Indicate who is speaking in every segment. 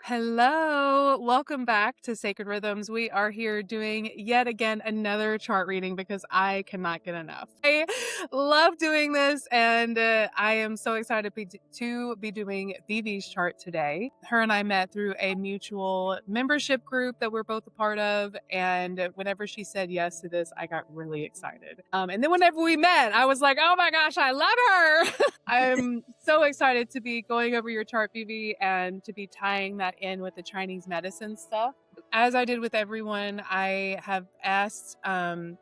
Speaker 1: Hello, welcome back to Sacred Rhythms. We are here doing yet again another chart reading because I cannot get enough. I love doing this, and I am so excited to be doing Vivi's chart today. Her and I met through a mutual membership group that we're both a part of, and whenever she said yes to this, I got really excited. And then whenever we met, I was like, oh my gosh, I love her! I'm so excited to be going over your chart, Vivi, and to be tying that in with the Chinese medicine stuff. As I did with everyone, I have asked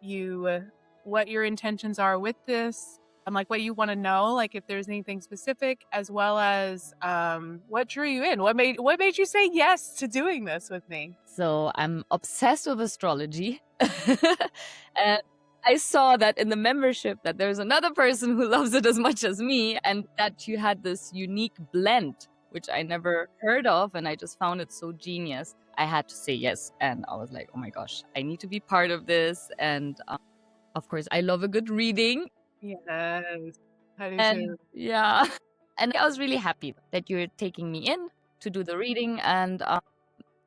Speaker 1: you what your intentions are with this. Like what you want to know, like if there's anything specific, as well as what drew you in. What made you say yes to doing this with me?
Speaker 2: So I'm obsessed with astrology. And I saw that in the membership that there's another person who loves it as much as me, and that you had this unique blend, which I never heard of, and I just found it so genius. I had to say yes, and I was like, oh my gosh, I need to be part of this. And of course, I love a good reading.
Speaker 1: Yes, I do
Speaker 2: And
Speaker 1: too.
Speaker 2: yeah, and I was really happy that you're taking me in to do the reading. And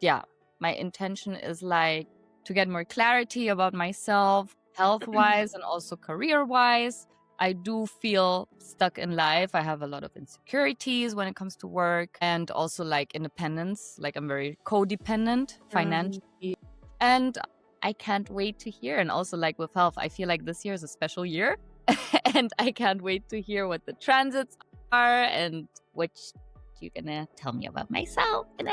Speaker 2: yeah, my intention is like to get more clarity about myself, health wise and also career wise. I do feel stuck in life. I have a lot of insecurities when it comes to work and also like independence. Like I'm very codependent financially. And I can't wait to hear. And also like with health, I feel like this year is a special year. And I can't wait to hear what the transits are and what you're gonna tell me about myself. And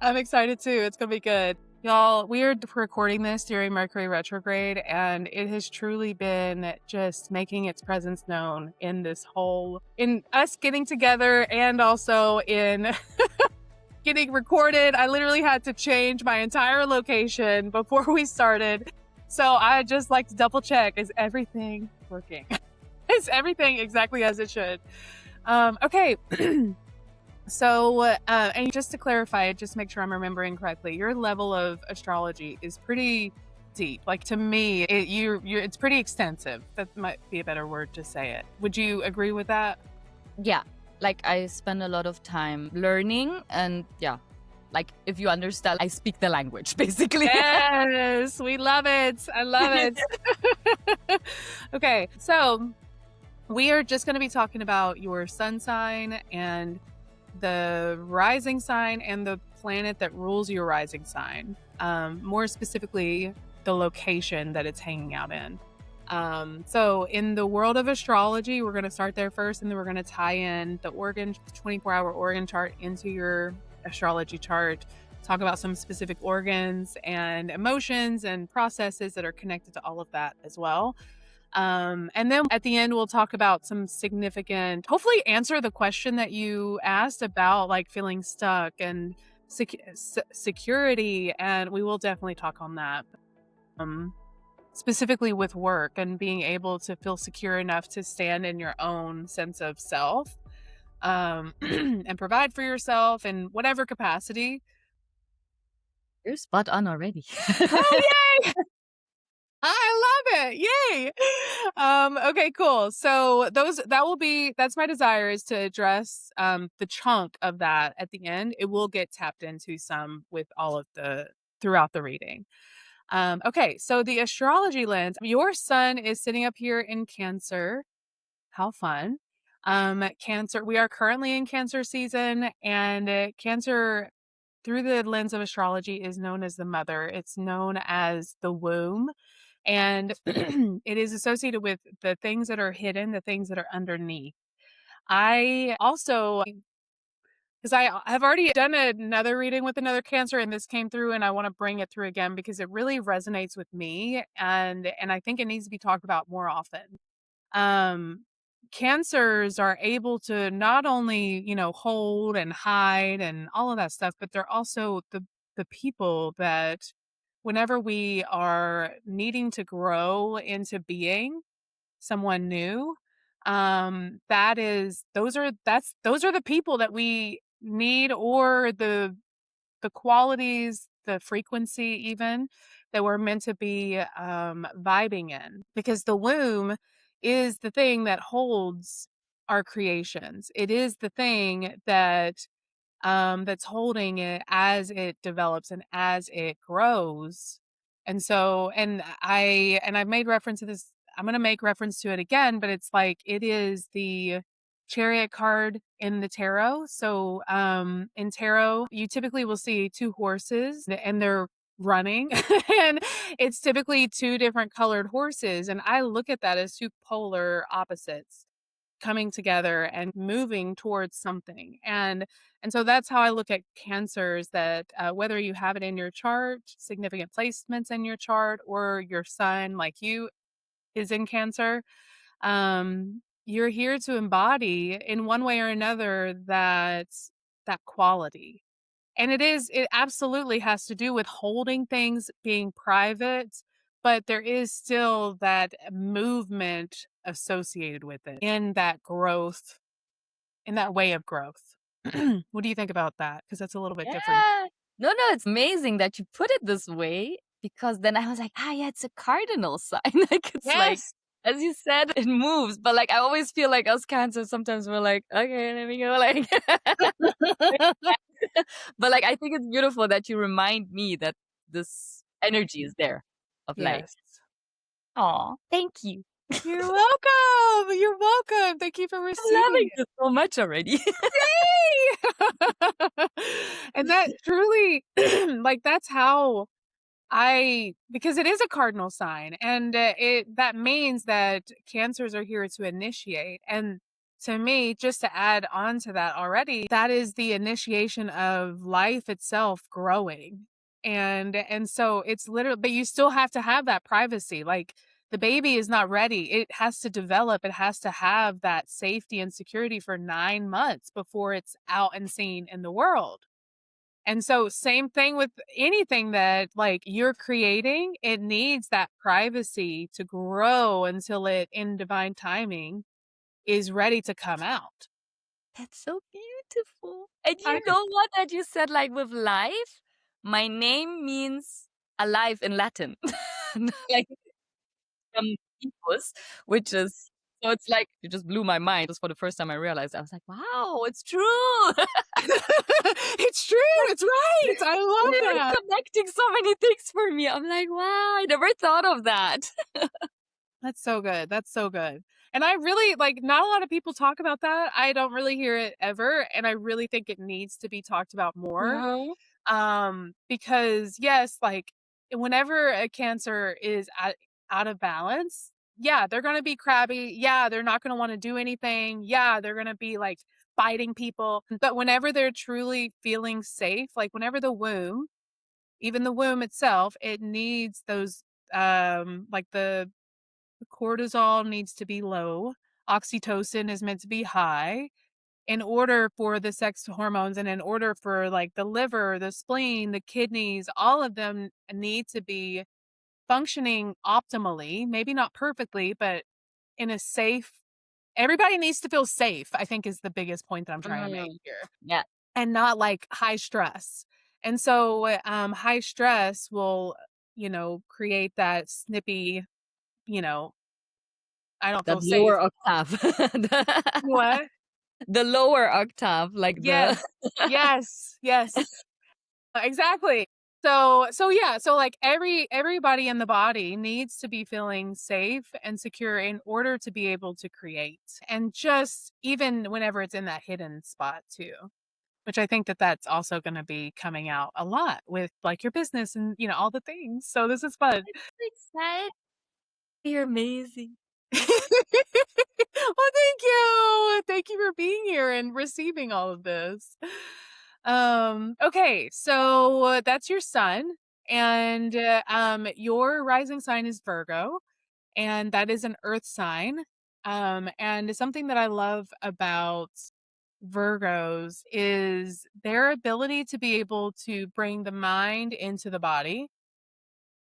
Speaker 1: I'm excited too. It's gonna be good. Y'all, we are recording this during Mercury retrograde, and it has truly been just making its presence known in us getting together and also in getting recorded. I literally had to change my entire location before we started. So I just like to double check, is everything working? Is everything exactly as it should? Okay. So, and just to clarify, just make sure I'm remembering correctly, your level of astrology is pretty deep. Like to me, it's pretty extensive. That might be a better word to say it. Would you agree with that?
Speaker 2: yeah, like I spend a lot of time learning, and yeah, like if you understand, I speak the language basically.
Speaker 1: Yes, we love it. I love it. Okay, so we are just going to be talking about your sun sign and the rising sign and the planet that rules your rising sign. More specifically, the location that it's hanging out in. So in the world of astrology, we're going to start there first, and then we're going to tie in the 24-hour organ chart into your astrology chart, talk about some specific organs and emotions and processes that are connected to all of that as well. And then at the end, we'll talk about some significant, hopefully answer the question that you asked about like feeling stuck and security. And we will definitely talk on that. Specifically with work and being able to feel secure enough to stand in your own sense of self, and provide for yourself in whatever capacity.
Speaker 2: You're spot on already.
Speaker 1: Oh, yay! I love it. Yay. Okay, cool. So that's my desire, is to address the chunk of that at the end. It will get tapped into some with all of throughout the reading. Okay, so the astrology lens, your sun is sitting up here in Cancer. How fun. Cancer, we are currently in Cancer season, and Cancer through the lens of astrology is known as the mother. It's known as the womb. And it is associated with the things that are hidden, the things that are underneath. I also, because I have already done another reading with another Cancer, and this came through, and I want to bring it through again because it really resonates with me, and I think it needs to be talked about more often. Cancers are able to not only, hold and hide and all of that stuff, but they're also the people that whenever we are needing to grow into being someone new, those are the people that we need, or the qualities, the frequency even, that we're meant to be vibing in, because the womb is the thing that holds our creations. It is the thing that that's holding it as it develops and as it grows. And so, I've made reference to this. I'm going to make reference to it again, but it's like it is the chariot card in the tarot. So, in tarot, you typically will see two horses and they're running and it's typically two different colored horses. And I look at that as two polar opposites coming together and moving towards something. And so that's how I look at cancers, that whether you have it in your chart, significant placements in your chart, or your sun like you is in cancer, you're here to embody in one way or another that quality. And it absolutely has to do with holding things, being private, but there is still that movement associated with it in that growth, in that way of growth. What do you think about that? Because that's a little bit different.
Speaker 2: Yeah. No, it's amazing that you put it this way because then I was like, "Ah, yeah, it's a cardinal sign." Like, it's like,
Speaker 1: Yes.
Speaker 2: as you said, it moves, but, like, I always feel like us Cancer, sometimes we're like, "Okay, let me go," like but, like, I think it's beautiful that you remind me that this energy is there of, like,
Speaker 1: Yes.
Speaker 2: "Aw, thank you.
Speaker 1: You're welcome. You're welcome. Thank you for
Speaker 2: I'm
Speaker 1: receiving
Speaker 2: loving
Speaker 1: it.
Speaker 2: this so much already."
Speaker 1: Yay! And that truly, like, that's how I because it is a cardinal sign, and, it that means that cancers are here to initiate, and to me, just to add on to that already, that is the initiation of life itself growing, and so it's literally, but you still have to have that privacy, like, the baby is not ready, it has to develop, it has to have that safety and security for 9 months before it's out and seen in the world. And so same thing with anything that like you're creating, it needs that privacy to grow until it in divine timing is ready to come out.
Speaker 2: That's so beautiful. And
Speaker 1: I
Speaker 2: you know what that you said, like, with life? My name means alive in Latin. Like, from Epos, which is so it's like it just blew my mind. Just for the first time I realized, I was like, "Wow, it's true."
Speaker 1: It's true,
Speaker 2: Like,
Speaker 1: it's right. I love
Speaker 2: really
Speaker 1: that.
Speaker 2: connecting so many things for me. I'm like, "Wow, I never thought of that."
Speaker 1: That's so good. That's so good. And I really like not a lot of people talk about that. I don't really hear it ever, and I really think it needs to be talked about more.
Speaker 2: Uh-huh.
Speaker 1: Because yes, like whenever a cancer is out of balance, yeah, they're going to be crabby. Yeah, they're not going to want to do anything. Yeah, they're going to be like biting people. But whenever they're truly feeling safe, like whenever the womb, even the womb itself, it needs those like the cortisol needs to be low. Oxytocin is meant to be high in order for the sex hormones and in order for like the liver, the spleen, the kidneys, all of them need to be functioning optimally, maybe not perfectly, but in a safe, everybody needs to feel safe, I think is the biggest point that I'm trying to make
Speaker 2: Mm.
Speaker 1: here,
Speaker 2: Yeah,
Speaker 1: and not like high stress. And so high stress will, create that snippy, you know, I don't
Speaker 2: that
Speaker 1: feel safe.
Speaker 2: lower octave.
Speaker 1: What?
Speaker 2: The lower octave, like the
Speaker 1: Yes. Yes. Yes. Exactly. So yeah, so like everybody in the body needs to be feeling safe and secure in order to be able to create. And just even whenever it's in that hidden spot too, which I think that that's also going to be coming out a lot with like your business and all the things. So this is fun.
Speaker 2: excited. You're amazing.
Speaker 1: Well, thank you. Thank you for being here and receiving all of this. Okay, so that's your sun, and your rising sign is Virgo, and that is an earth sign. And something that I love about Virgos is their ability to be able to bring the mind into the body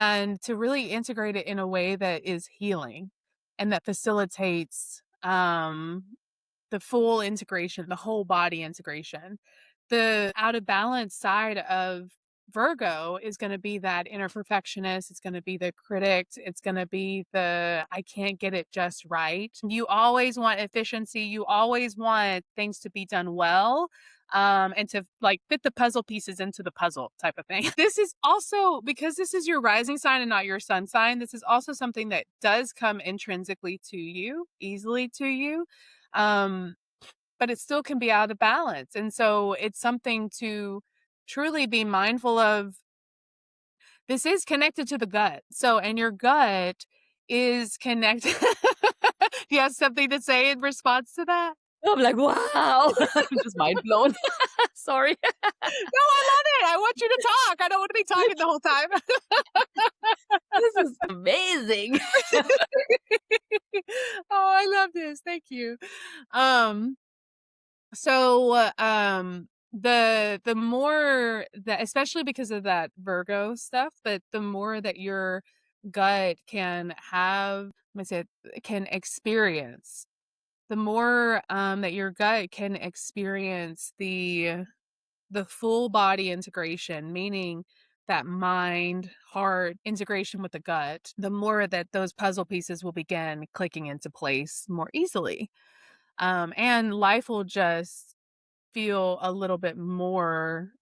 Speaker 1: and to really integrate it in a way that is healing and that facilitates the full integration, the whole body integration. The out of balance side of Virgo is going to be that inner perfectionist. It's going to be the critic. It's going to be the I can't get it just right. You always want efficiency. You always want things to be done well. and to like fit the puzzle pieces into the puzzle type of thing. This is also because this is your rising sign and not your sun sign. This is also something that does come intrinsically to you, easily to you. Um, but it still can be out of balance. And so it's something to truly be mindful of. This is connected to the gut. So, and your gut is connected. Do you have something to say in response to that?
Speaker 2: I'm like, wow. I'm just mind blown. Sorry.
Speaker 1: No, I love it. I want you to talk. I don't want to be talking the whole time.
Speaker 2: This is amazing.
Speaker 1: Oh, I love this. Thank you. Um, the more that, especially because of that Virgo stuff, but the more that your gut can have, let me say, can experience, the more that your gut can experience the full body integration, meaning that mind, heart integration with the gut, the more that those puzzle pieces will begin clicking into place more easily. And life will just feel a little bit more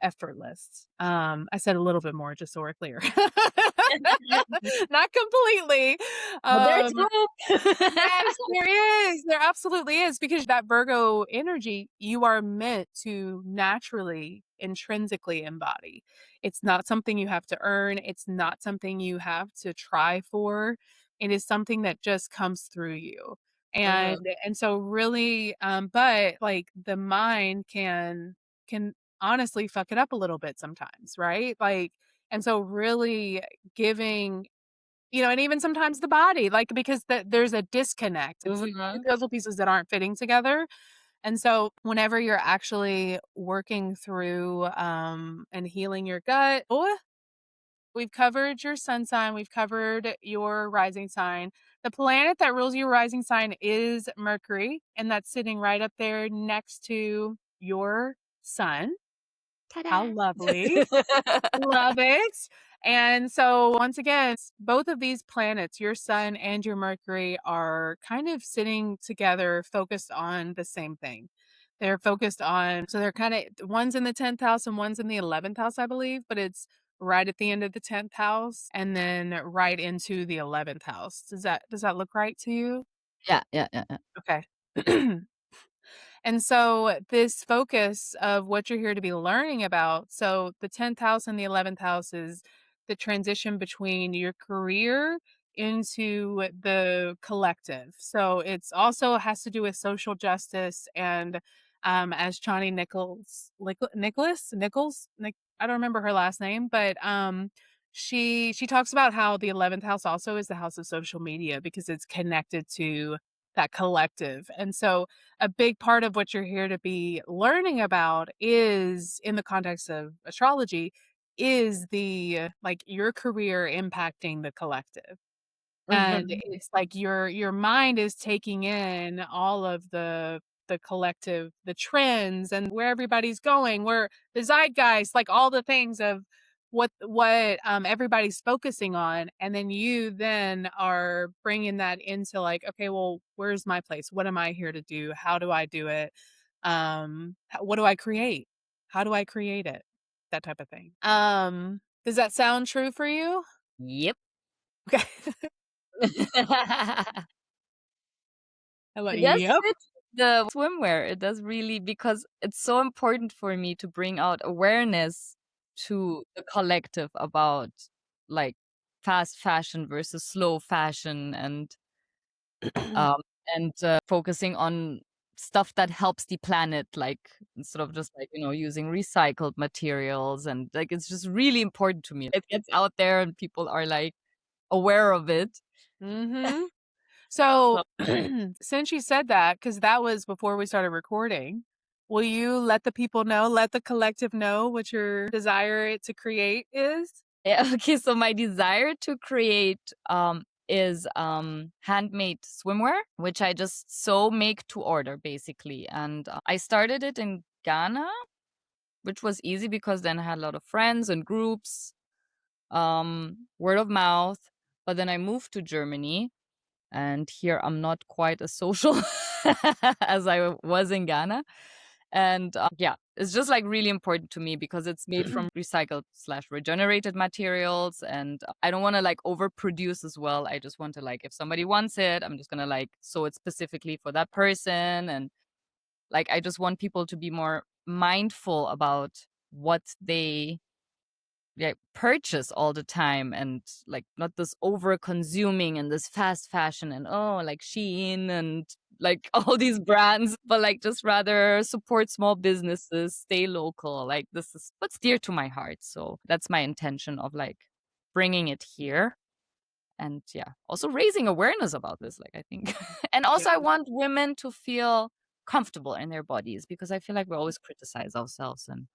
Speaker 1: effortless. I said a little bit more just so we're clear. Not completely.
Speaker 2: But there's
Speaker 1: Um,
Speaker 2: hope.
Speaker 1: Yes, there is. There absolutely is because that Virgo energy, you are meant to naturally, intrinsically embody. It's not something you have to earn. It's not something you have to try for. It is something that just comes through you.
Speaker 2: Uh-huh.
Speaker 1: And so really, but like the mind can honestly fuck it up a little bit sometimes, right? Like, and so really giving, and even sometimes the body, like, because there's a disconnect. It's these 2
Speaker 2: Mhm.
Speaker 1: puzzle pieces that aren't fitting together, and so whenever you're actually working through, and healing your gut, we've covered your sun sign, we've covered your rising sign. The planet that rules your rising sign is Mercury, and that's sitting right up there next to your sun. How
Speaker 2: Ta-da.
Speaker 1: lovely. Love it. And so once again, both of these planets, your sun and your Mercury, are kind of sitting together, focused on the same thing. They're focused on, so they're kind of, one's in the 10th house and one's in the 11th house, I believe, but it's right at the end of the 10th house and then right into the 11th house. Does that look right to you?
Speaker 2: Yeah, yeah, yeah, yeah.
Speaker 1: Okay. And so this focus of what you're here to be learning about. So the 10th house and the 11th house is the transition between your career into the collective. So it's also has to do with social justice and as Chani I don't remember her last name, but she talks about how the 11th house also is the house of social media because it's connected to that collective. And so a big part of what you're here to be learning about is in the context of astrology is the like your career impacting the collective. And
Speaker 2: Mhm.
Speaker 1: it's like your mind is taking in all of the collective, the trends and where everybody's going, where the zeitgeist, like all the things of what everybody's focusing on, and then you then are bringing that into like, okay, well, where's my place? What am I here to do? How do I do it? What do I create? How do I create it? That type of thing. Does that sound true for you?
Speaker 2: Yep.
Speaker 1: Okay. How about
Speaker 2: It does
Speaker 1: yep.
Speaker 2: fit the swimwear. It does really because it's so important for me to bring out awareness to the collective about, like, fast fashion versus slow fashion um, focusing on stuff that helps the planet, like, instead of just, like, using recycled materials and, like, it's just really important to me. It gets out there and people are, like, aware of it.
Speaker 1: Mhm. So,
Speaker 2: So
Speaker 1: since you said that, because that was before we started recording, will you let the people know, let the collective know what your desire to create is?
Speaker 2: yeah, okay, so my desire to create, is, handmade swimwear, which I just sew make to order, basically, and, I started it in Ghana, which was easy because then I had a lot of friends and groups, word of mouth, but then I moved to Germany, and here I'm not quite as social as I was in Ghana, And yeah, it's just like really important to me because it's made from recycled slash regenerated materials. And I don't want to like overproduce as well. I just want to like, if somebody wants it, I'm just going to like sew it specifically for that person. And like, I just want people to be more mindful about what they purchase all the time, and like not this over consuming and this fast fashion and like Shein and like all these brands, but like just rather support small businesses, stay local. Like this is what's dear to my heart. So that's my intention of like bringing it here. And yeah, also raising awareness about this, like I think. And
Speaker 1: Yeah.
Speaker 2: also I want women to feel comfortable in their bodies, because I feel like we always criticize ourselves, and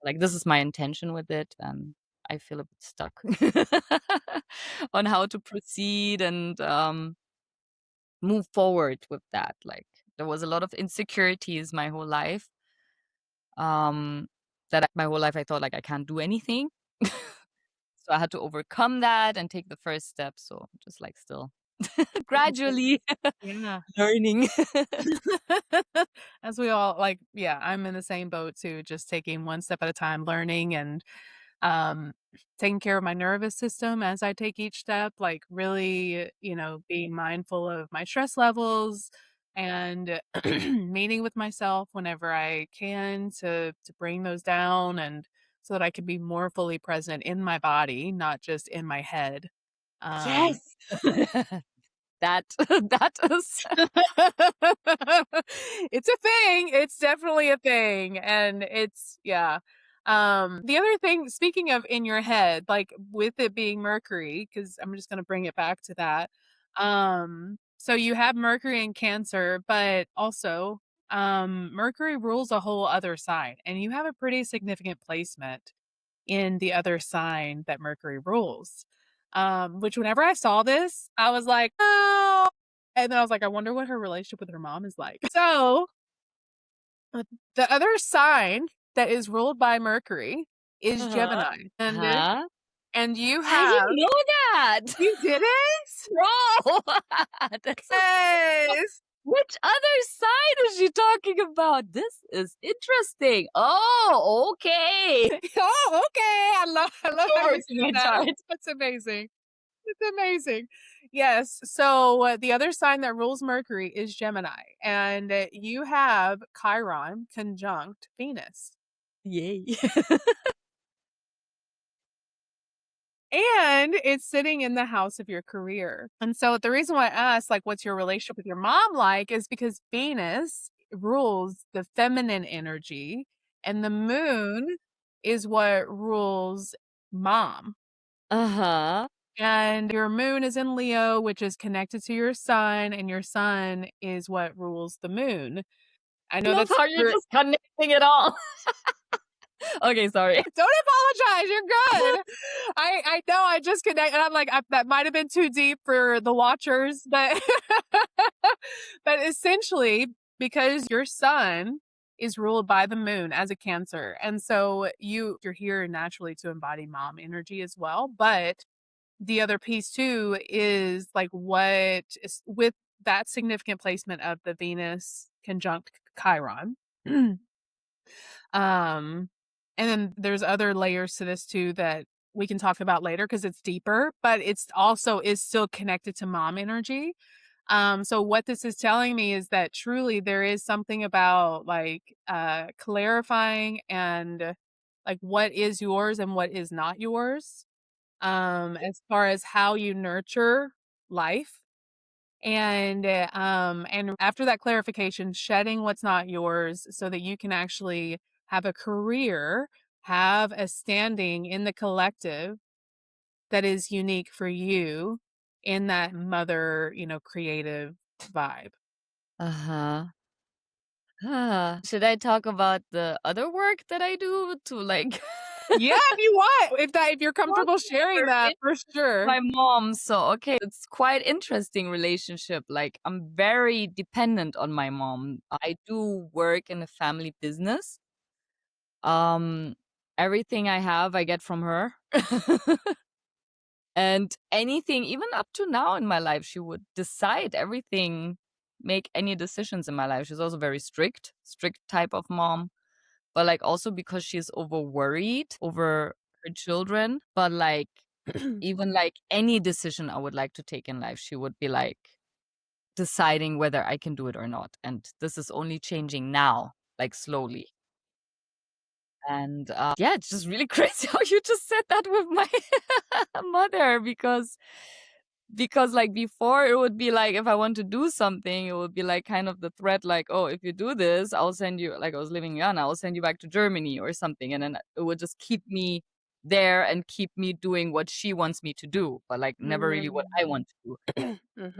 Speaker 2: like, this is my intention with it, and I feel a bit stuck on how to proceed and, move forward with that. Like, there was a lot of insecurities my whole life, um, my whole life I thought, like, I can't do anything. So I had to overcome that and take the first step, so just, like, still gradually
Speaker 1: Yeah.
Speaker 2: learning.
Speaker 1: As we all like, yeah, I'm in the same boat too, just taking one step at a time, learning and um taking care of my nervous system as I take each step, like really, being mindful of my stress levels and meeting with myself whenever I can to bring those down and so that I can be more fully present in my body, not just in my head. Um
Speaker 2: Yes. That that is
Speaker 1: It's a thing, it's definitely a thing, and it's yeah. The other thing, speaking of in your head, like, with it being Mercury, because 'cause I'm just gonna bring it back to that, so you have Mercury in Cancer, but also, Mercury rules a whole other sign, and you have a pretty significant placement in the other sign that Mercury rules. Which whenever I saw this, I was like, "Oh," and then I was like, "I wonder what her relationship with her mom is like." So, uh, the other sign that is ruled by Mercury is
Speaker 2: Uh-huh.
Speaker 1: Gemini, and
Speaker 2: Uh-huh.
Speaker 1: you
Speaker 2: I
Speaker 1: have
Speaker 2: didn't know that.
Speaker 1: you did it?
Speaker 2: Bro, that's so cool.
Speaker 1: Yes!
Speaker 2: Which other side is she talking about? This is interesting. Oh, okay.
Speaker 1: Oh, okay, I love how you
Speaker 2: Over to
Speaker 1: said
Speaker 2: my
Speaker 1: that.
Speaker 2: chart.
Speaker 1: That's amazing. It's amazing. Yes. So the other sign that rules Mercury is Gemini, and you have Chiron conjunct Venus.
Speaker 2: Yay.
Speaker 1: And it's sitting in the house of your career. And so the reason why I asked, like, what's your relationship with your mom like, is because Venus rules the feminine energy, and the moon is what rules mom.
Speaker 2: Uh-huh.
Speaker 1: And your moon is in Leo, which is connected to your sun, and your sun is what rules the moon. I
Speaker 2: I
Speaker 1: know
Speaker 2: love
Speaker 1: that's
Speaker 2: how you're
Speaker 1: you're
Speaker 2: just connecting it all. Okay, sorry.
Speaker 1: don't apologize, you're good. I know I just connect and I'm like, that might have been too deep for the watchers, but but essentially, because your sun is ruled by the moon as a Cancer, and so you're here naturally to embody mom energy as well, but the other piece too is like what is with that significant placement of the Venus conjunct Chiron. um, and then there's other layers to this too that we can talk about later because it's deeper, but it's also is still connected to mom energy. So what this is telling me is that truly there is something about like clarifying and like what is yours and what is not yours, as far as how you nurture life. And after that clarification, shedding what's not yours so that you can actually have a career, have a standing in the collective that is unique for you in that mother, creative vibe.
Speaker 2: Uh-huh. Should I talk about the other work that I do to like
Speaker 1: Yeah, if you want, if you're comfortable sharing that
Speaker 2: Okay.
Speaker 1: for sure.
Speaker 2: My mom? So, okay, it's quite interesting relationship. Like, I'm very dependent on my mom. I do work in a family business. Um, Everything I have, I get from her. And anything, even up to now in my life, she would decide everything make any decisions in my life. She's also very strict type of mom, but, like, also because she's over worried over her children, but, like, even, like, any decision I would like to take in life, she would be, like, deciding whether I can do it or not, and this is only changing now, like, slowly. And, yeah, it's just really crazy how you just said that with my mother because, like, before it would be like if I want to do something, it would be, like, kind of the threat, like, "Oh, if you do this, I'll send you," like, I was living in Ghana, "I'll send you back to Germany," or something, and then it would just keep me there and keep me doing what she wants me to do, but, like, never really what I
Speaker 1: Mm.
Speaker 2: want to do,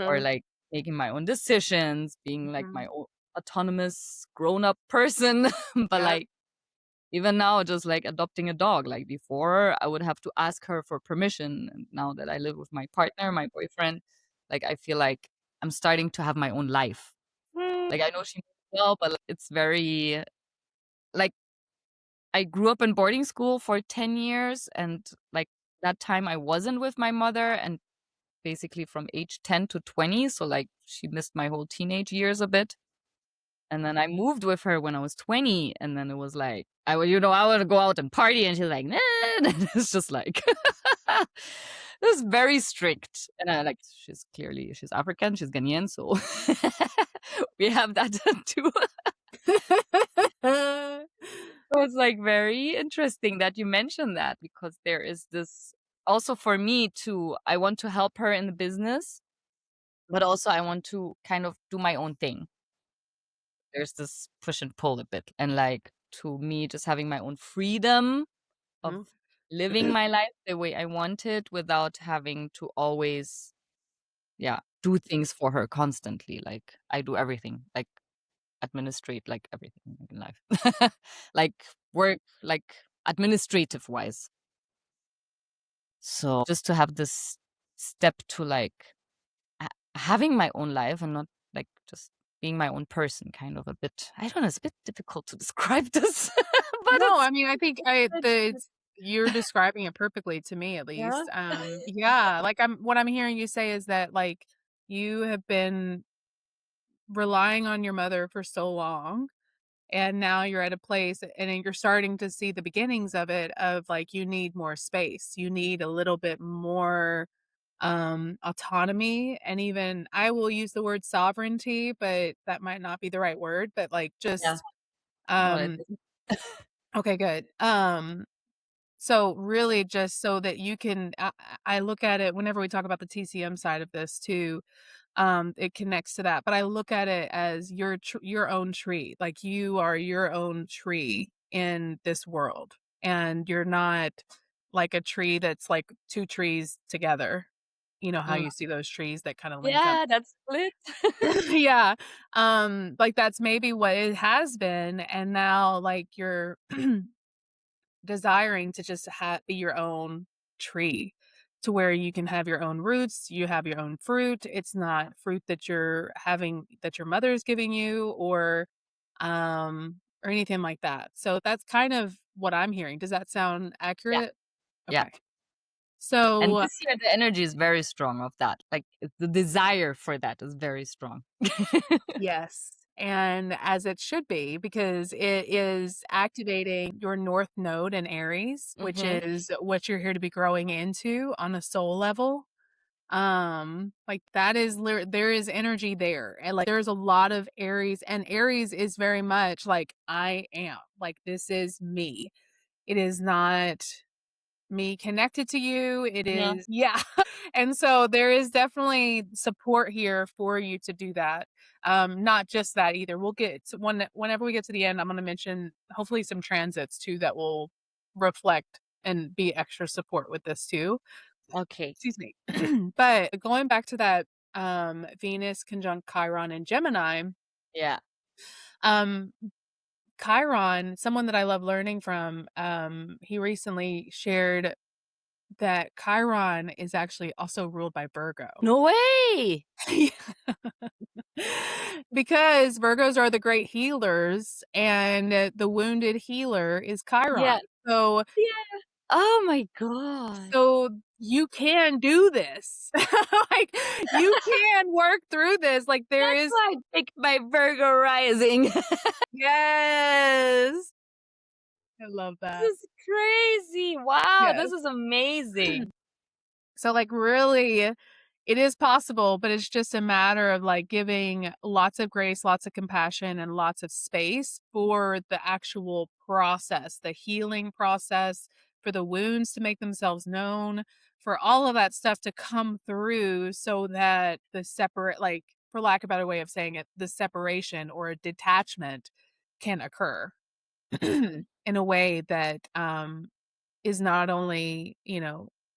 Speaker 2: or,
Speaker 1: Mhm,
Speaker 2: like, making my own decisions, being, like, my
Speaker 1: mhm.
Speaker 2: own autonomous grown-up person, but,
Speaker 1: Yep.
Speaker 2: like, even now, just like adopting a dog, like before, I would have to ask her for permission. And now that I live with my partner, my boyfriend, like I feel like I'm starting to have my own life.
Speaker 1: Mm,
Speaker 2: Like I know she means well, but like, it's very like I grew up in boarding school for 10 years and like that time I wasn't with my mother and basically from age 10 to 20. So like she missed my whole teenage years a bit. And then I moved with her when I was 20, and then it was like, I would, I would go out and party, and she's like, "Nah," and it's just like, it was very strict. And I like, she's African, she's Ghanaian, so we have that too. So it's like very interesting that you mentioned that because there is this also for me too. I want to help her in the business, but also I want to kind of do my own thing. There's this push and pull a bit. And like to me, just having my own freedom of
Speaker 1: Mhm.
Speaker 2: living my life the way I want it without having to always, yeah, do things for her constantly. Like I do everything, like administrate like everything in life. Like work, like administrative wise. So just to have this step to like having my own life and not like just being my own person kind of a bit I don't know, it's a bit difficult to describe this, but
Speaker 1: No,
Speaker 2: it's
Speaker 1: I mean, I think I
Speaker 2: such
Speaker 1: the it's you're describing it perfectly to me at
Speaker 2: yeah.
Speaker 1: least. Yeah, like what I'm hearing you say is that like you have been relying on your mother for so long and now you're at a place and then you're starting to see the beginnings of it of like you need more space. You need a little bit more autonomy and even I will use the word sovereignty, but that might not be the right word, but like
Speaker 2: Yeah,
Speaker 1: just
Speaker 2: no, it
Speaker 1: um
Speaker 2: isn't.
Speaker 1: okay, good. So really just so that you can I look at it whenever we talk about the TCM side of this too, it connects to that, but I look at it as your own tree. Like you are your own tree in this world and you're not like a tree that's like two trees together. You know how
Speaker 2: Mm.
Speaker 1: you see those trees that kind of link up.
Speaker 2: Yeah, that's split.
Speaker 1: Yeah. Like that's maybe what it has been and now like you're desiring to just be your own tree to where you can have your own roots, you have your own fruit. It's not fruit that you're having that your mother is giving you or anything like that. So that's kind of what I'm hearing. Does that sound
Speaker 2: Yeah,
Speaker 1: accurate?
Speaker 2: yeah.
Speaker 1: Okay.
Speaker 2: And
Speaker 1: So
Speaker 2: this year, the energy is very strong of that. Like, the desire for that is very strong.
Speaker 1: yes. And as it should be, because it is activating your North Node in Aries, which
Speaker 2: Mhm.
Speaker 1: is what you're here to be growing into on a soul level. Like that is there is energy there. And like there's a lot of Aries and Aries is very much like I am. Like this is me. It is not me connected to you. It
Speaker 2: Yeah.
Speaker 1: is yeah. And so there is definitely support here for you to do that. Not just that either. We'll get to whenever we get to the end, I'm going to mention hopefully some transits too that will reflect and be extra support with this too.
Speaker 2: Okay.
Speaker 1: Excuse me. But going back to that, Venus conjunct Chiron and Gemini,
Speaker 2: Yeah.
Speaker 1: um, Chiron, someone that I love learning from, he recently shared that Chiron is actually also ruled by Virgo.
Speaker 2: No way!
Speaker 1: Because Virgos are the great healers and the wounded healer is
Speaker 2: Yeah.
Speaker 1: Chiron. So
Speaker 2: Yeah. Oh my god.
Speaker 1: you can do this. Like, you can work through this. Like, there
Speaker 2: That's
Speaker 1: is
Speaker 2: why I picked my Virgo rising.
Speaker 1: yes. I love
Speaker 2: This
Speaker 1: that.
Speaker 2: is crazy. Wow,
Speaker 1: Yes.
Speaker 2: this is amazing.
Speaker 1: So, like, really, it is possible, but it's just a matter of, like, giving lots of grace, lots of compassion, and lots of space for the actual process, the healing process, for the wounds to make themselves known, for all of that stuff to come through so that the separate like, for lack of a better way of saying it, the separation or detachment can occur in a way that, is not only,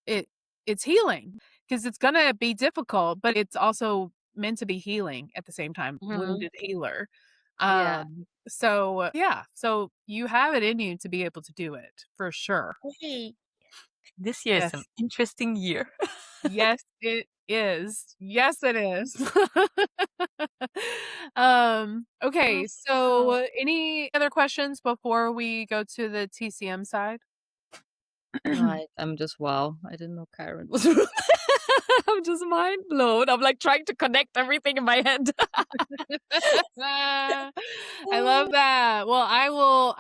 Speaker 1: it it's healing because it's gonna be difficult, but it's also meant to be healing at the same time,
Speaker 2: Mhm.
Speaker 1: wounded healer.
Speaker 2: Yeah.
Speaker 1: So yeah, so you have it in you to be able to do it for sure.
Speaker 2: Hey, this year is an
Speaker 1: Yes.
Speaker 2: interesting year.
Speaker 1: Yes, it is. Yes, it is. Okay,
Speaker 2: Wow.
Speaker 1: so any other questions before we go to the TCM side?
Speaker 2: No, I'm just wow. I didn't know Karen was rude. I'm just mind blown. I'm like trying to connect everything in my head.
Speaker 1: I love that. Well, I will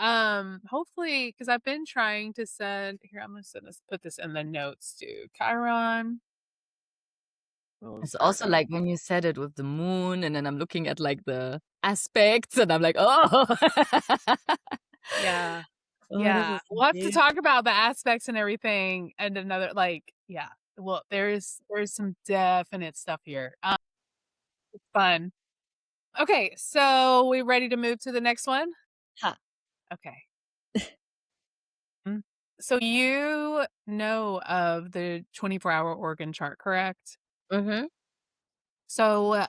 Speaker 1: hopefully because I've been trying to send here, I'm gonna send this put this in the notes too. Chiron rules
Speaker 2: It's also
Speaker 1: Virgo.
Speaker 2: like when you said it with the moon, and then I'm looking at like the aspects, and I'm like, oh,
Speaker 1: Yeah.
Speaker 2: oh, this
Speaker 1: Yeah.
Speaker 2: is
Speaker 1: We'll have to
Speaker 2: amazing.
Speaker 1: talk about the aspects and everything and another like, yeah. Well, there's some definite stuff here. It's fun. Okay, so we ready to move to the next one?
Speaker 2: Ha.
Speaker 1: Okay. Mm. So you know of the 24-hour organ chart, correct?
Speaker 2: Mm-hmm.
Speaker 1: So,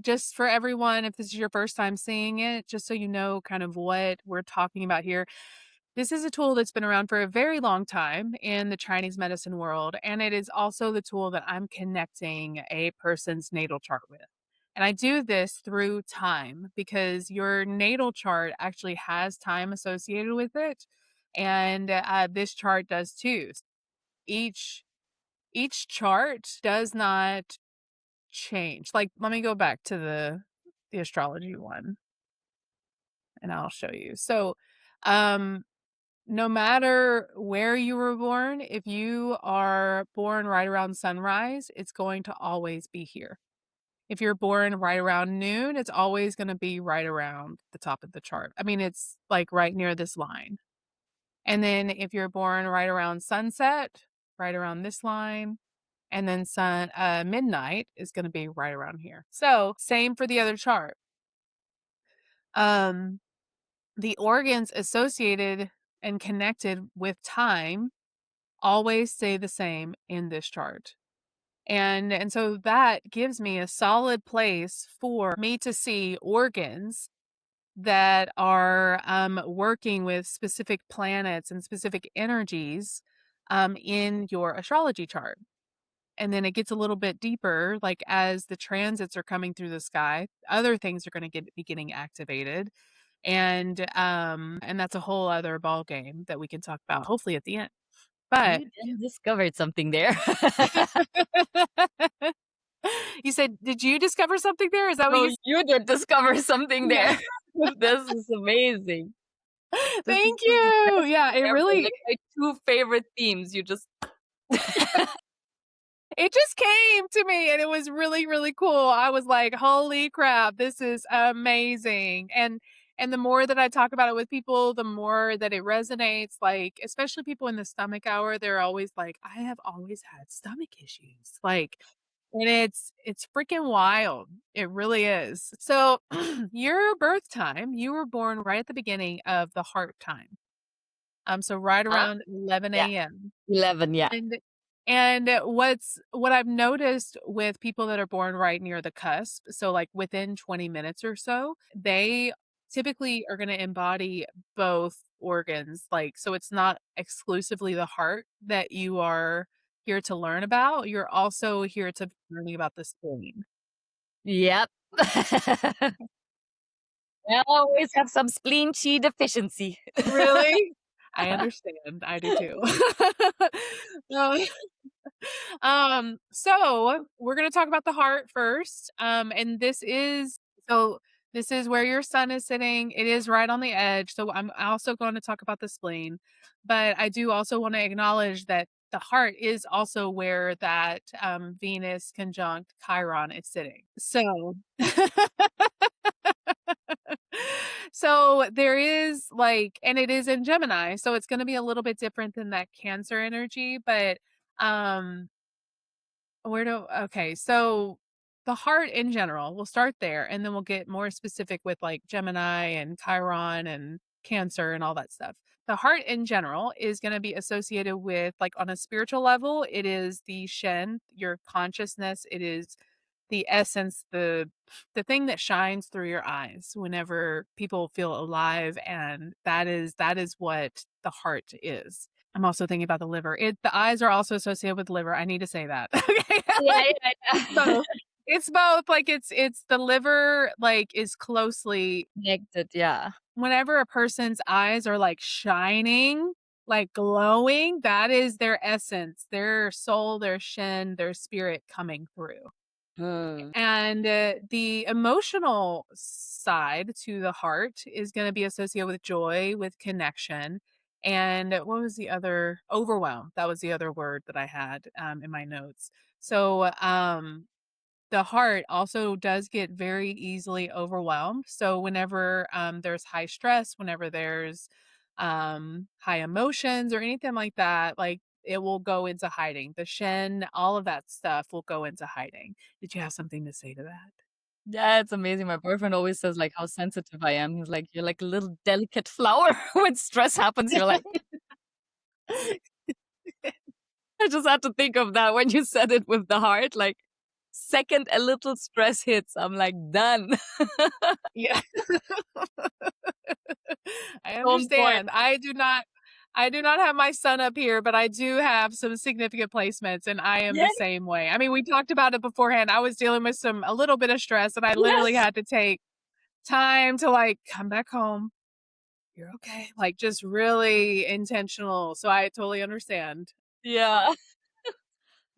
Speaker 1: just for everyone, if this is your first time seeing it, just so you know kind of what we're talking about here, this is a tool that's been around for a very long time in the Chinese medicine world, and it is also the tool that I'm connecting a person's natal chart with. And I do this through time because your natal chart actually has time associated with it, and this chart does too. Each each chart does not change. Like, let me go back to the astrology one, and I'll show you. So, um, no matter where you were born, if you are born right around sunrise, it's going to always be here. If you're born right around noon, it's always going to be right around the top of the chart. I mean, it's like right near this line. And then if you're born right around sunset, right around this line, and then midnight is going to be right around here. So, same for the other chart. Um the organs associated and connected with time always stay the same in this chart. And so that gives me a solid place for me to see organs that are working with specific planets and specific energies in your astrology chart. And then it gets a little bit deeper, like as the transits are coming through the sky, other things are going to be getting activated, and that's a whole other ball game that we can talk about hopefully at the end. But
Speaker 2: You then discovered something there.
Speaker 1: you said, did you discover something there? Is that what
Speaker 2: No,
Speaker 1: you said?
Speaker 2: you did discover something
Speaker 1: Yeah.
Speaker 2: there. This is amazing. This is
Speaker 1: Thank
Speaker 2: just the
Speaker 1: you.
Speaker 2: best
Speaker 1: Yeah,
Speaker 2: thing
Speaker 1: it
Speaker 2: ever.
Speaker 1: really
Speaker 2: Like my two favorite themes. You just
Speaker 1: it just came to me and it was really, really cool. I was like, "Holy crap, this is amazing." And the more that I talk about it with people, the more that it resonates, like, especially people in the stomach hour, they're always like, "I have always had stomach issues." Like, and it's freaking wild. It really is. So, your birth time, you were born right at the beginning of the heart time. So right
Speaker 2: huh?
Speaker 1: around
Speaker 2: Yeah.
Speaker 1: 11 a.m.
Speaker 2: 11, yeah.
Speaker 1: And what I've noticed with people that are born right near the cusp, so, like, within 20 minutes or so, they typically are gonna embody both organs, like, so it's not exclusively the heart that you are here to learn about, you're also here to be learning about the spleen.
Speaker 2: Yep. I always have some spleen chi deficiency.
Speaker 1: Really? I understand, I do too. Um So we're gonna talk about the heart first. And so this is where your sun is sitting. It is right on the edge. So I'm also going to talk about the spleen, but I do also want to acknowledge that the heart is also where that Venus conjunct Chiron is sitting. So so there is like, and it is in Gemini, so it's going to be a little bit different than that Cancer energy, but um okay, so the heart in general, we'll start there and then we'll get more specific with like Gemini and Chiron and Cancer and all that stuff. The heart in general is going to be associated with, like, on a spiritual level, it is the Shen, your consciousness, it is the essence, the thing that shines through your eyes whenever people feel alive, and that is what the heart is. I'm also thinking about the liver. The eyes are also associated with liver. I need to say that. Okay.
Speaker 2: Yeah,
Speaker 1: Like,
Speaker 2: yeah,
Speaker 1: it's
Speaker 2: yeah.
Speaker 1: both. It's both. Like, it's the liver, like, is closely,
Speaker 2: Connected, yeah.
Speaker 1: whenever a person's eyes are like shining, like glowing, that is their essence, their soul, their shen, their spirit coming through.
Speaker 2: Mm.
Speaker 1: And the emotional side to the heart is going to be associated with joy, with connection. And what was the other? Overwhelm. That was the other word that I had in my notes. So the heart also does get very easily overwhelmed. So whenever there's high stress, whenever there's high emotions or anything like that, like, it will go into hiding. The Shen, all of that stuff will go into hiding. Did you have something to say to that?
Speaker 2: Yeah, it's amazing. My boyfriend always says, like, how sensitive I am. He's like, "You're like a little delicate flower." When stress happens, you're like I just had to think of that when you said it with the heart, like, second a little stress hits, I'm like, "Done."
Speaker 1: Yeah. I
Speaker 2: On point.
Speaker 1: understand. I do not have my son up here, but I do have some significant placements, and I am
Speaker 2: Yeah,
Speaker 1: the same way. I mean, we talked about it beforehand. I was dealing with a little bit of stress, and I literally
Speaker 2: yes.
Speaker 1: had to take time to, like, come back home. You're okay. Like, just really intentional. So I totally understand.
Speaker 2: Yeah.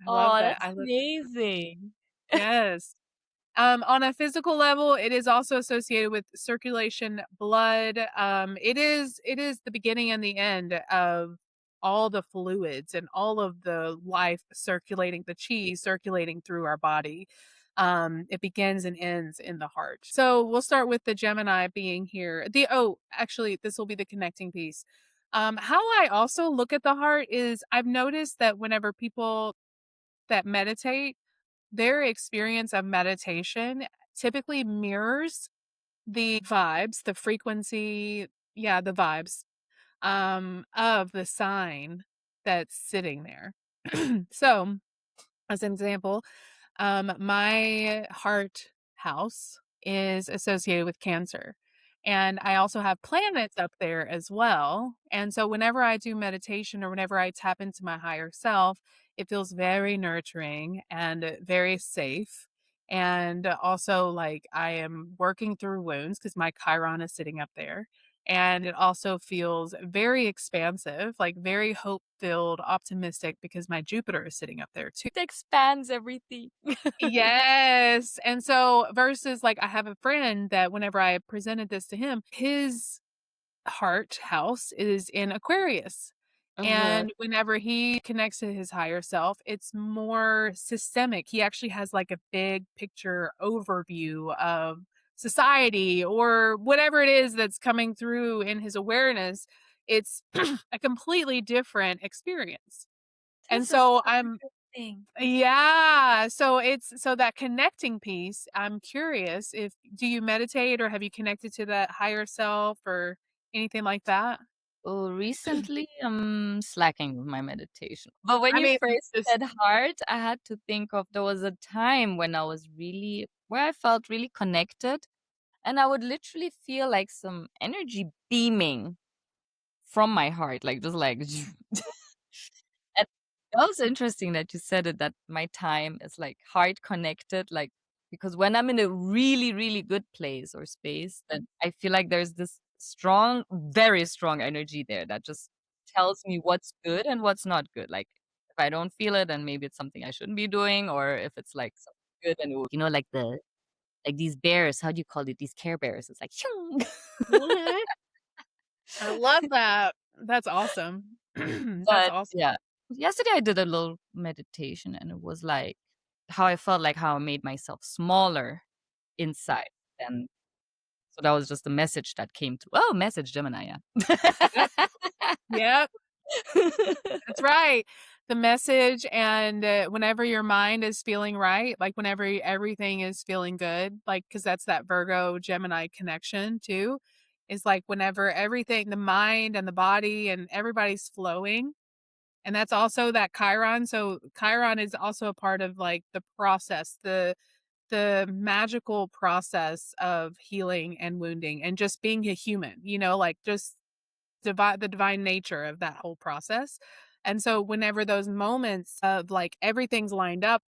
Speaker 1: I love
Speaker 2: Oh,
Speaker 1: that.
Speaker 2: that's
Speaker 1: I love that.
Speaker 2: amazing.
Speaker 1: Yes. On a physical level, it is also associated with circulation, blood. It is the beginning and the end of all the fluids and all of the life circulating, the chi circulating through our body. It begins and ends in the heart. So we'll start with the Gemini being here. Actually, this will be the connecting piece. How I also look at the heart is, I've noticed that whenever people that meditate, their experience of meditation typically mirrors the vibes, the frequency, yeah, the vibes, of the sign that's sitting there. So, as an example, my heart house is associated with Cancer. And I also have planets up there as well. And so whenever I do meditation or whenever I tap into my higher self, it feels very nurturing and very safe. And also, like, I am working through wounds because my Chiron is sitting up there. And it also feels very expansive, like very hope filled, optimistic, because my Jupiter is sitting up there too.
Speaker 2: It expands everything.
Speaker 1: Yes, and so versus, like, I have a friend that whenever I presented this to him, his heart house is in Aquarius,
Speaker 2: Uh-huh.
Speaker 1: and whenever he connects to his higher self, it's more systemic. He actually has, like, a big picture overview of society or whatever it is that's coming through in his awareness. It's a completely different experience, and
Speaker 2: This is
Speaker 1: so
Speaker 2: so
Speaker 1: I'm
Speaker 2: interesting.
Speaker 1: yeah, so that connecting piece, I'm curious, if do you meditate or have you connected to that higher self or anything like that?
Speaker 2: Oh, recently, I'm slacking with my meditation. But when
Speaker 1: I
Speaker 2: you
Speaker 1: mean,
Speaker 2: first
Speaker 1: this
Speaker 2: said heart, I had to think of there was a time when I was really where I felt really connected, and I would literally feel like some energy beaming from my heart, like just like and that was interesting that you said it, that my time is like heart connected, like because when I'm in a really, really good place or space, then I feel like there's this strong, very strong energy there that just tells me what's good and what's not good. Like if I don't feel it, then maybe it's something I shouldn't be doing, or if it's like something good and it will, like like these bears, how do you call it? These Care Bears. It's like, "Shung."
Speaker 1: Mhm. I love that. That's awesome. That's
Speaker 2: But
Speaker 1: awesome.
Speaker 2: yeah. Yesterday I did a little meditation and it was like how I felt like how I made myself smaller inside. And so that was just a message that came through. Oh, message Gemini,
Speaker 1: Yep.
Speaker 2: yeah.
Speaker 1: Yep. That's right. The message and, whenever your mind is feeling right, like, whenever everything is feeling good, like, because that's that Virgo Gemini connection too, is, like, whenever everything the mind and the body and everybody's flowing, and that's also that Chiron, so Chiron is also a part of, like, the process, the magical process of healing and wounding and just being a human, like, just the divine nature of that whole process. And so whenever those moments of like everything's lined up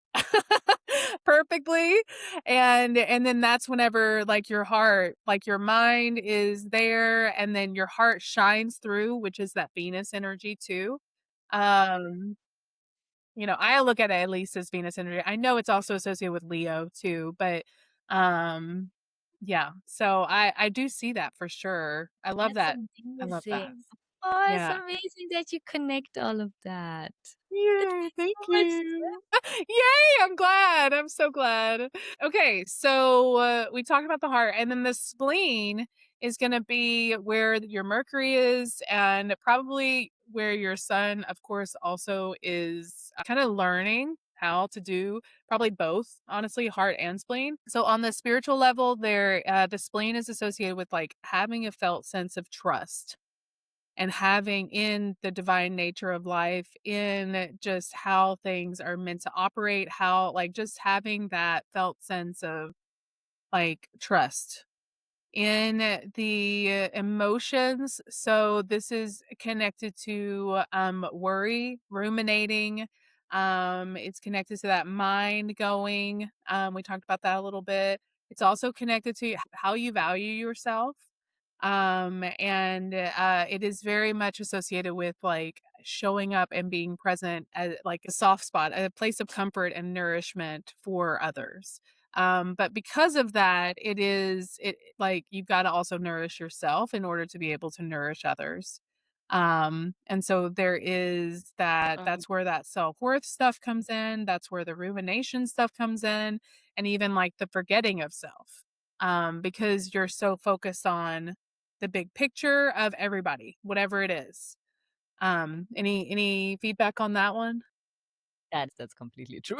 Speaker 1: perfectly, and then that's whenever like your heart, like your mind is there and then your heart shines through, which is that Venus energy too. Um I look at it at least as Venus energy. I know it's also associated with Leo too, but um yeah. So I do see that for sure. I love
Speaker 2: That's
Speaker 1: that. I love that.
Speaker 2: amazing. Oh, it's
Speaker 1: Yeah.
Speaker 2: amazing that you connect all of that. It
Speaker 1: Yay,
Speaker 2: makes
Speaker 1: thank
Speaker 2: so much
Speaker 1: you. Yay, I'm glad. I'm so glad. Okay, so we talked about the heart, and then the spleen is going to be where your Mercury is, and probably where your sun, of course, also is kind of learning how to do probably both, honestly, heart and spleen. So on the spiritual level, the spleen is associated with like having a felt sense of trust and having in the divine nature of life, in just how things are meant to operate, how like just having that felt sense of like trust in the emotions. So this is connected to worry, ruminating. It's connected to that mind going. We talked about that a little bit. It's also connected to how you value yourself. And it is very much associated with like showing up and being present at like a soft spot, a place of comfort and nourishment for others. But because of that, it like you've got to also nourish yourself in order to be able to nourish others. And so there is
Speaker 2: Um,
Speaker 1: that's where that self-worth stuff comes in, that's where the rumination stuff comes in, and even like the forgetting of self. Because you're so focused on the big picture of everybody, whatever it is. Any feedback on that one?
Speaker 2: that's completely true.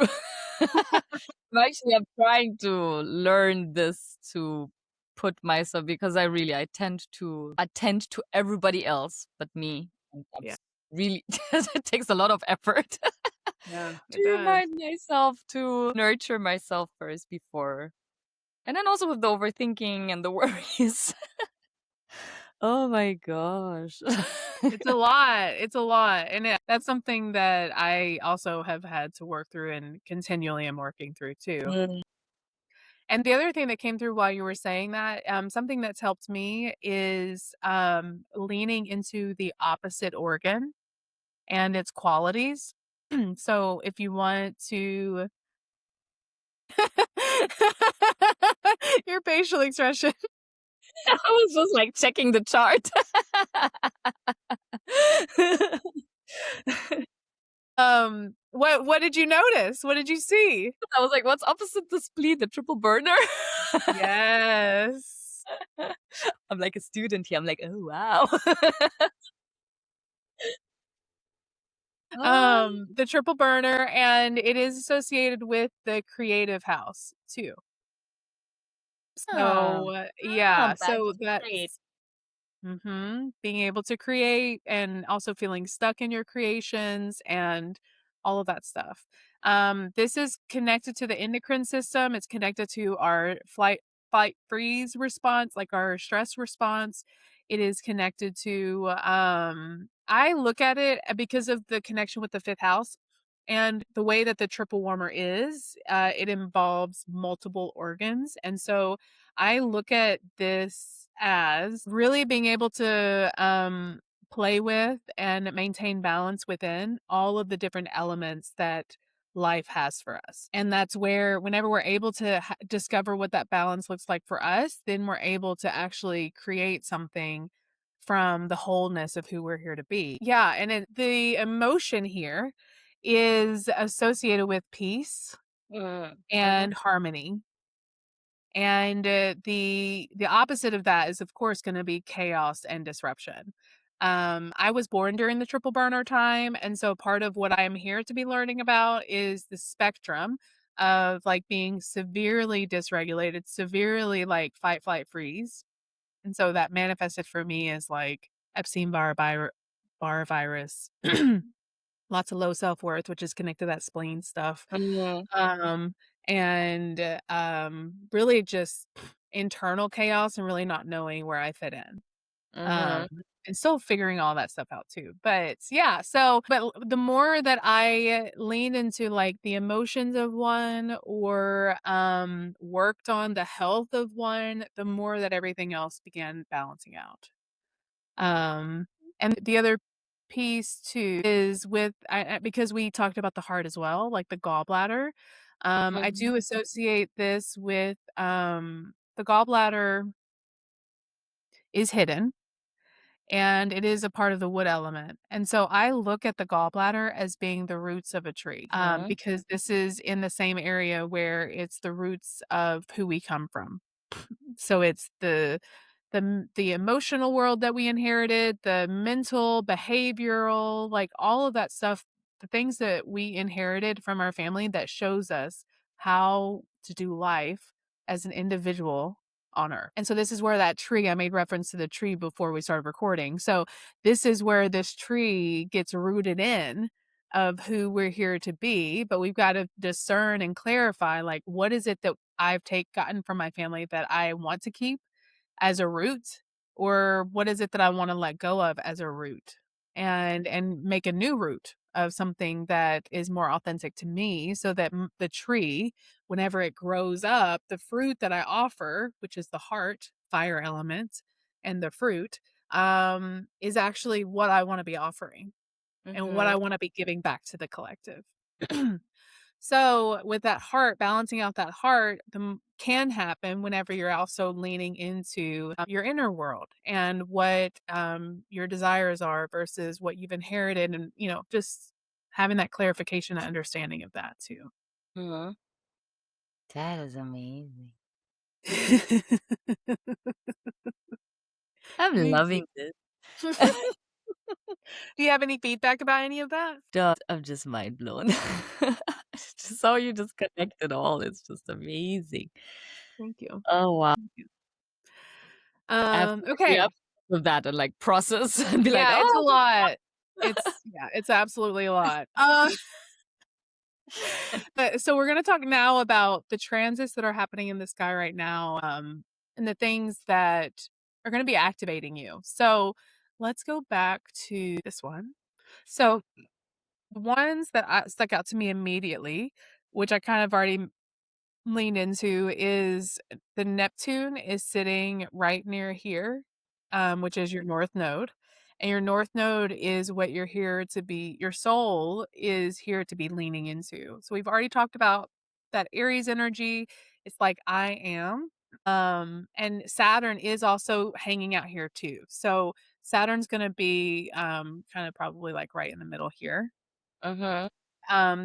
Speaker 2: I'm trying to learn this to put myself because I tend to attend to everybody else but me. And
Speaker 1: Yeah.
Speaker 2: that's really it takes a lot of effort
Speaker 1: Yeah,
Speaker 2: to
Speaker 1: it does.
Speaker 2: remind myself to nurture myself first before. And then also with the overthinking and the worries. Oh my gosh.
Speaker 1: It's a lot, it's a lot, and that's something that I also have had to work through and continually am working through too.
Speaker 2: Mm.
Speaker 1: And the other thing that came through while you were saying that, something that's helped me is, leaning into the opposite organ and its qualities. So if you want to your facial expression.
Speaker 2: I was just like checking the chart.
Speaker 1: What did you notice? What did you see?
Speaker 2: I was like, what's opposite the spleen? The triple burner?
Speaker 1: Yes.
Speaker 2: I'm like a student here. I'm like, oh wow. Oh,
Speaker 1: The triple burner, and it is associated with the creative house too.
Speaker 2: huh.
Speaker 1: So,
Speaker 2: Oh,
Speaker 1: yeah, so
Speaker 2: that's great.
Speaker 1: that's being able to create and also feeling stuck in your creations and all of that stuff. This is connected to the endocrine system. It's connected to our fight, freeze response, like our stress response. It is connected to, I look at it because of the connection with the fifth house and the way that the triple warmer is, it involves multiple organs. And so I look at this as really being able to play with and maintain balance within all of the different elements that life has for us. And that's where, whenever we're able to discover what that balance looks like for us, then we're able to actually create something from the wholeness of who we're here to be. Yeah. And the emotion here is associated with peace
Speaker 2: Mm. Mhm.
Speaker 1: and harmony. And the opposite of that is, of course, going to be chaos and disruption. I was born during the triple burner time, and so part of what I'm here to be learning about is the spectrum of like being severely dysregulated, severely like fight, flight, freeze. And so that manifested for me as like Epstein-Barr virus, lots of low self-worth, which is connected to that spleen stuff.
Speaker 2: Mhm.
Speaker 1: Um, and really just internal chaos and really not knowing where I fit in. Um,
Speaker 2: Mhm.
Speaker 1: and still figuring all that stuff out too. But yeah, so the more that I leaned into like the emotions of one or worked on the health of one, the more that everything else began balancing out. Um, and the other piece too is with because we talked about the heart as well, like the gallbladder. I
Speaker 2: Mhm.
Speaker 1: do associate this with the gallbladder is hidden and it is a part of the wood element. And so I look at the gallbladder as being the roots of a tree,
Speaker 2: Mhm.
Speaker 1: because this is in the same area where it's the roots of who we come from. So it's the emotional world that we inherited, the mental, behavioral, like all of that stuff, the things that we inherited from our family that shows us how to do life as an individual on earth. And so this is where that tree, I made reference to the tree before we started recording. So this is where this tree gets rooted in of who we're here to be, but we've got to discern and clarify like what is it that I've gotten from my family that I want to keep as a root, or what is it that I wanna let go of as a root, and make a new root of something that is more authentic to me so that the tree, whenever it grows up, the fruit that I offer, which is the heart, fire element, and the fruit, is actually what I wanna be offering and what
Speaker 2: Mhm.
Speaker 1: I wanna be giving back to the collective. So, with that heart, balancing out that heart can happen whenever you're also leaning into your inner world and what your desires are versus what you've inherited, and just having that clarification and understanding of that too.
Speaker 2: Mhm. That is amazing. I'm
Speaker 1: Me too.
Speaker 2: loving this.
Speaker 1: Do you have any feedback about any of that?
Speaker 2: I'm just mind blown. Just how you just connected all, it's just amazing.
Speaker 1: Thank you.
Speaker 2: Oh, wow.
Speaker 1: Thank you.
Speaker 2: I have to really
Speaker 1: Okay.
Speaker 2: up with that and, like, process and be like,
Speaker 1: Yeah, it's a
Speaker 2: "Oh."
Speaker 1: lot. It's absolutely a lot. But so we're gonna talk now about the transits that are happening in the sky right now, and the things that are gonna be activating you. So let's go back to this one. So the ones that stuck out to me immediately, which I kind of already leaned into, is the Neptune is sitting right near here, which is your north node. And your north node is what you're here to be, your soul is here to be leaning into. So we've already talked about that Aries energy. It's like I am. And Saturn is also hanging out here too. So Saturn's going to be kind of probably like right in the middle here.
Speaker 2: Mhm.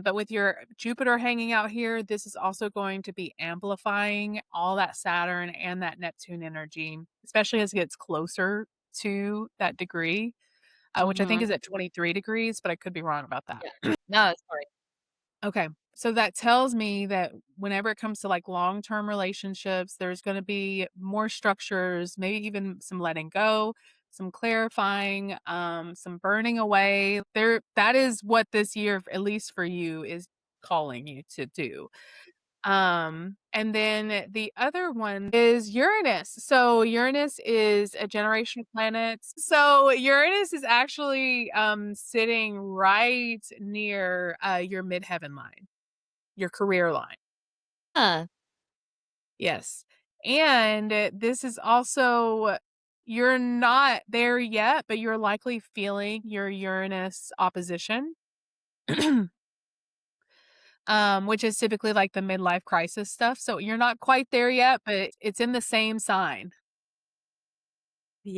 Speaker 1: But with your Jupiter hanging out here, this is also going to be amplifying all that Saturn and that Neptune energy, especially as it gets closer to that degree, which I think
Speaker 2: Mhm.
Speaker 1: is at 23 degrees, but I could be wrong about that.
Speaker 2: Yeah. No, sorry.
Speaker 1: Okay. So that tells me that whenever it comes to like long-term relationships, there's going to be more structures, maybe even some letting go, some clarifying, some burning away. There that is what this year, at least for you, is calling you to do. And then the other one is Uranus. So Uranus is a generational planet. So Uranus is actually sitting right near your midheaven line, your career line.
Speaker 2: Huh.
Speaker 1: Yes. And this is also you're not there yet, but you're likely feeling your Uranus opposition, which is typically like the midlife crisis stuff. So you're not quite there yet, but it's in the same sign.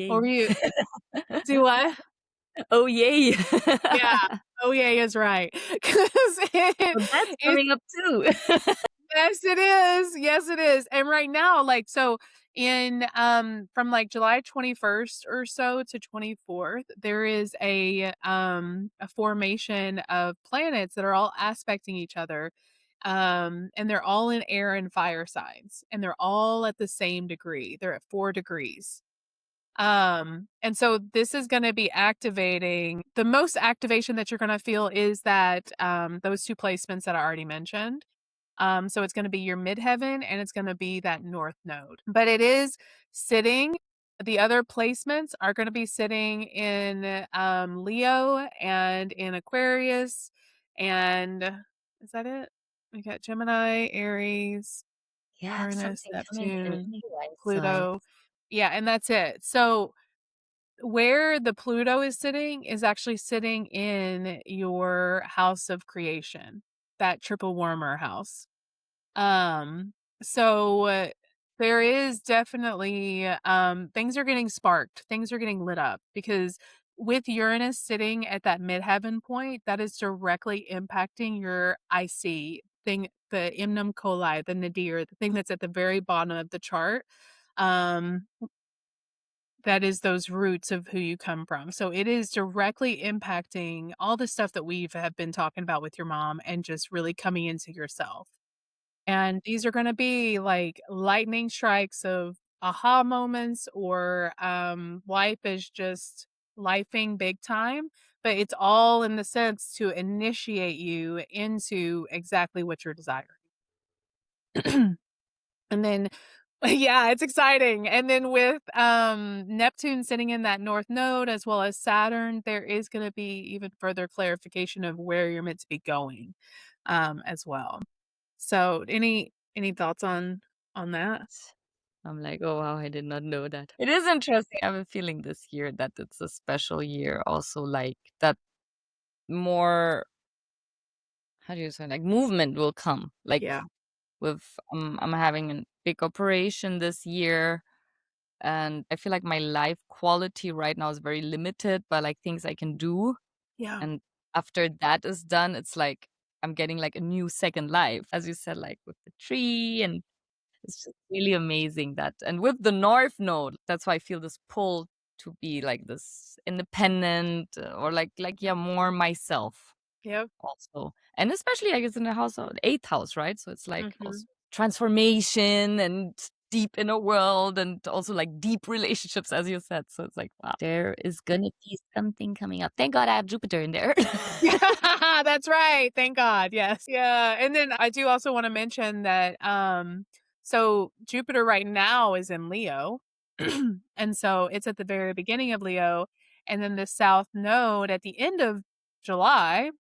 Speaker 1: Or
Speaker 2: Yay.
Speaker 1: you do what?
Speaker 2: Oh, yay.
Speaker 1: Yeah. Oh, yeah, is right. 'Cause
Speaker 2: So that's
Speaker 1: it's
Speaker 2: coming up too.
Speaker 1: yes, it is. Yes, it is. And right now, like, so in, from, like, July 21st or so to 24th, there is a formation of planets that are all aspecting each other, and they're all in air and fire signs, and they're all at the same degree. They're at 4 degrees. And so this is gonna be activating the most activation that you're gonna feel is that, those 2 placements that I already mentioned. So it's gonna be your midheaven and it's gonna be that north node. But it is sitting the other placements are gonna be sitting in, Leo and in Aquarius, and is that it? We got Gemini, Aries,
Speaker 2: Yeah,
Speaker 1: Uranus,
Speaker 2: something coming in
Speaker 1: Neptune,
Speaker 2: anyway, so
Speaker 1: Pluto. Yeah, and that's it. So where the Pluto is sitting is actually sitting in your house of creation, that triple warmer house. Um, so there is definitely things are getting sparked, things are getting lit up because with Uranus sitting at that midheaven point, that is directly impacting your IC thing, the Imnum coli, the nadir, the thing that's at the very bottom of the chart. Um, that is those roots of who you come from. So it is directly impacting all the stuff that we've have been talking about with your mom and just really coming into yourself. And these are gonna be like lightning strikes of aha moments or life is just lifing big time, but it's all in the sense to initiate you into exactly what you're desiring. And then yeah, it's exciting. And then with, Neptune sitting in that north node as well as Saturn, there is gonna be even further clarification of where you're meant to be going, as well. So, any thoughts on that?
Speaker 2: I'm like, "Oh, wow, I did not know that." It is interesting. I have a feeling this year that it's a special year also, like, that more how do you say, like, movement will come, like,
Speaker 1: Yeah,
Speaker 2: with I'm having a big operation this year, and I feel like my life quality right now is very limited by, like, things I can do,
Speaker 1: yeah,
Speaker 2: and after that is done, it's like I'm getting, like, a new second life, as you said, like, with the tree, and it's just really amazing that and with the North Node, that's why I feel this pull to be, like, this independent, or, yeah, more myself.
Speaker 1: yep,
Speaker 2: Also. And especially, I guess, in the house of 8th house, right? So it's like also
Speaker 1: mhm.
Speaker 2: transformation and deep inner world and also like deep relationships, as you said. So it's like, wow, there is gonna be something coming up. Thank God I have Jupiter in there.
Speaker 1: Yeah, that's right, thank God, yes. Yeah, and then I do also wanna mention that, so Jupiter right now is in Leo, and so it's at the very beginning of Leo, and then the south node at the end of July,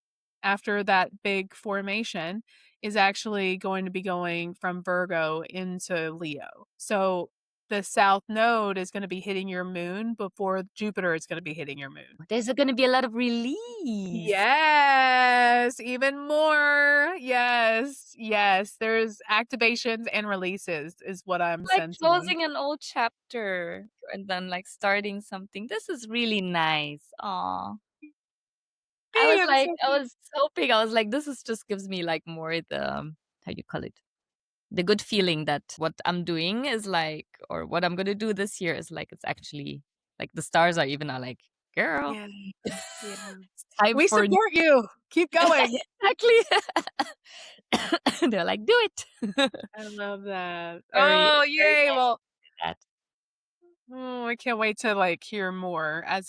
Speaker 1: after that big formation, is actually going to be going from Virgo into Leo. So, the south node is gonna be hitting your moon before Jupiter is gonna be hitting your moon.
Speaker 2: There's gonna be a lot of release.
Speaker 1: Yes, even more. Yes, yes, there's activations and releases is what I'm
Speaker 2: Like
Speaker 1: sensing.
Speaker 2: closing an old chapter and then like starting something. This is really nice. Aw.
Speaker 1: Hey, I'm so
Speaker 2: I was hoping, I was like, this is just gives me like more the, how you call it? The good feeling that what I'm doing is like, or what I'm gonna do this year is like, it's actually like the stars are like, girl,
Speaker 1: yeah, yeah.
Speaker 2: it's time
Speaker 1: We
Speaker 2: for new.
Speaker 1: support you. Keep going.
Speaker 2: Exactly. They're like, do it.
Speaker 1: I love that.
Speaker 2: Very,
Speaker 1: Oh,
Speaker 2: very
Speaker 1: yay.
Speaker 2: nice
Speaker 1: Well,
Speaker 2: to do that.
Speaker 1: I can't wait to like hear more as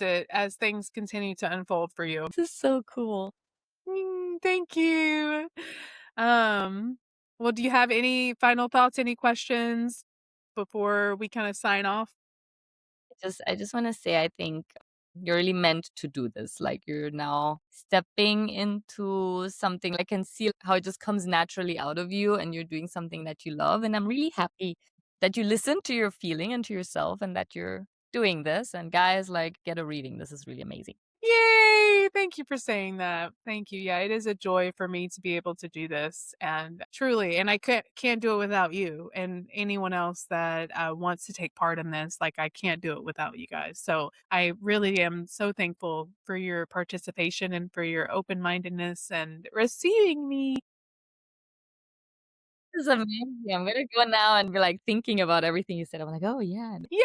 Speaker 1: things continue to unfold for you.
Speaker 2: This is so cool.
Speaker 1: Thank you. Um, well, do you have any final thoughts, any questions before we kind of sign off?
Speaker 2: I just wanna say I think you're really meant to do this. Like you're now stepping into something, I can see how it just comes naturally out of you and you're doing something that you love. And I'm really happy that you listen to your feeling and to yourself and that you're doing this. And guys, like, get a reading. This is really amazing.
Speaker 1: Yay! Thank you for saying that. Thank you. Yeah, it is a joy for me to be able to do this, and truly, and I can't do it without you and anyone else that wants to take part in this. Like, I can't do it without you guys. So I really am so thankful for your participation and for your open mindedness and receiving me.
Speaker 2: This is amazing. I'm gonna go now and be like thinking about everything you said. I'm like, oh yeah.
Speaker 1: Yay!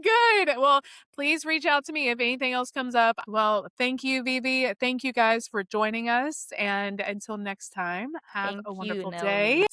Speaker 1: Good. Well, please reach out to me if anything else comes up. Well, thank you, Vivi. Thank you guys for joining us. And until next time, have
Speaker 2: Thank
Speaker 1: a
Speaker 2: you,
Speaker 1: wonderful day.
Speaker 2: Naomi.